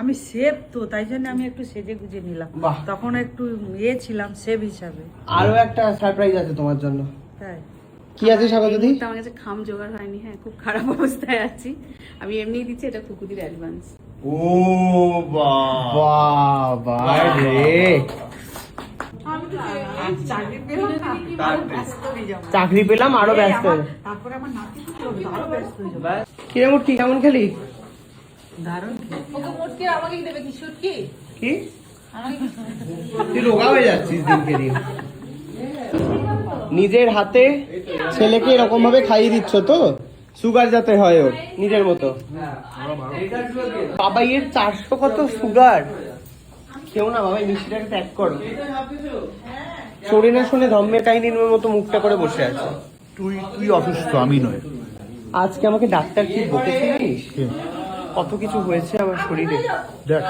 আমি সেভ তো তাই জন্য আমি একটু সেজে গুজে নিলাম, তখন একটু ছিলাম সেভ হিসাবে। আরো একটা সারপ্রাইজ আছে তোমার জন্য। তাই কি আছে স্বাগত দি? আমার কাছে খাম জোগাড় হয়নি, হ্যাঁ খুব খারাপ অবস্থায় আছি, আমি এমনিই দিচ্ছি, এটা কুকুদির অ্যাডভান্স। ও বাবা রে, চাকরি পেলাম আরো ব্যস্ত। তারপরে আমার নাতি আরো ব্যস্ত হয়ে যাবে। কিরে মুটকি, কেমন খেলি? দারুণ কি তুই রোগা হয়ে যাচ্ছিস দিনকে দিন। নিজের হাতে ছেলেকে এরকম ভাবে খাইয়ে দিচ্ছ তো, সুগার যাতে হয় ওর নিজের মতো। বাবাইয়ের 400 কত সুগার, কেউ না বাবাই মিষ্টিটাকে ত্যাগ করো। শরীরে শুনে ধর্মের কাহিনীর মতো মুখটা করে বসে আছে। তুই অসুস্থ, আমি নয়। আজকে আমাকে ডাক্তার কি বলেছে জানিস? কত কিছু হয়েছে আমার শরীরে। দেখ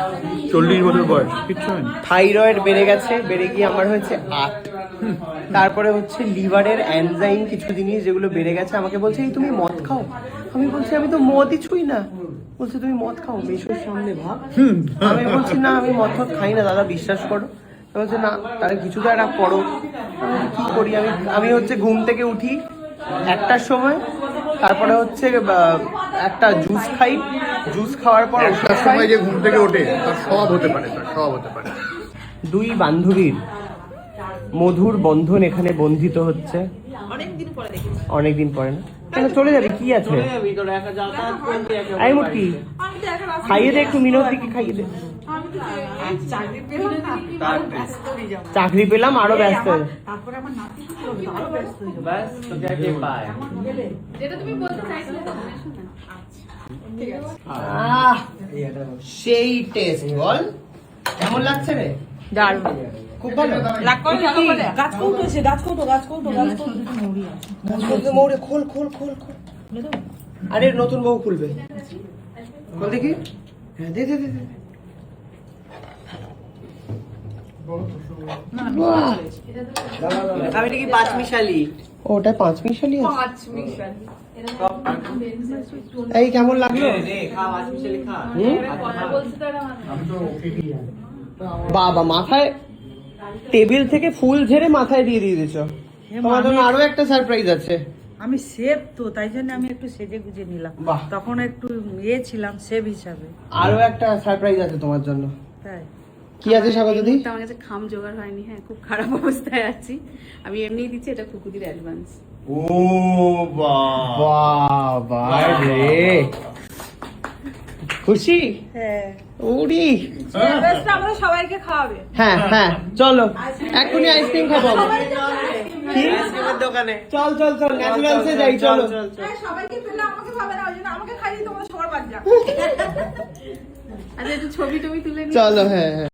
40 বছর বয়স, কিচ্ছু হয়নি। থাইরয়েড বেড়ে গেছে, বেড়ে গিয়ে আমার হয়েছে 8। তারপরে হচ্ছে লিভারের এনজাইম কিছু জিনিস যেগুলো বেড়ে গেছে। আমাকে বলছে এই তুমি মদ খাও, আমি বলছি আমি তো মদই ছুঁই না। বলছে তুমি মদ খাও, মেশোর সামনে ভাব। আমি বলছি না আমি মদ খাই না দাদা, বিশ্বাস করো। বলছে না তাহলে কিছু তো একটা করো। আমি কি করি, আমি হচ্ছে ঘুম থেকে উঠি 1টার সময়, তারপরে হচ্ছে একটা জুস খাই, জুস খাওয়ার পর একটার সময় যে ঘুম থেকে ওঠে তার সব হতে পারে, সব হতে পারে। 2 বান্ধবীর মধুর বন্ধন এখানে বন্ধিত হচ্ছে। অনেকদিন পরে না কেন চলে যাবি, কি আছে? এই মুটকি খাইয়ে দে একটু, মিনতিকে খাইয়ে দে। চাকরি পেলাম আরো ব্যস্ত। তারপরে আমার নাতি আরো ব্যস্ত হয়ে যাবে। ব্যাস তোকে আর কে পায়। যেটা তুমি বলতে চাইছিলে তো, শোনো। সেই টেস্ট বল, কেমন লাগছে রে? দারুণ, খুব ভালো। গাছ কৌটো এসে গাছ কৌটো মৌরে খোল খোল খোল খোল। আরে নতুন বউ খুলবে, খোল দেখি। হ্যাঁ দে দে দে দে। আমি নাকি 5 মিশালি। ওটা 5 মিশালি আছে। 5 মিশালি। এই কেমন লাগলো? বাবা মাথায় টেবিল থেকে ফুল ঝেড়ে মাথায় দিয়ে দিয়েছ। তোমার জন্য আরো একটা সারপ্রাইজ আছে। আমি সেভ তো তাই জন্য আমি একটু সেজে গুজে নিলাম, তখন একটু ছিলাম সেভ হিসাবে। আরো একটা সারপ্রাইজ আছে তোমার জন্য। তাই কি আছে স্বাগত দি? আমার কাছে খাম জোগাড় হয়নি, হ্যাঁ খুব খারাপ অবস্থায় আছি, আমি এমনিই দিচ্ছি, এটা কুকুদির অ্যাডভান্স। ও বাবা রে, খুশি? হ্যাঁ উড়ি। আমাদের সবাইকে খাওয়াবে। হ্যাঁ হ্যাঁ চলো এখনই আইসক্রিম খাবো কি আইসক্রিমের দোকানে। চল চল চল ন্যাচুরালসে যাই, চলো। সবাইকে পেলে আমাকে খাবে না, ওই জন্য আমাকে খাইয়ে তোমাদের সবার বাদ যা। আচ্ছা একটু ছবি টবি তুলে নিই। চলো হ্যাঁ হ্যাঁ।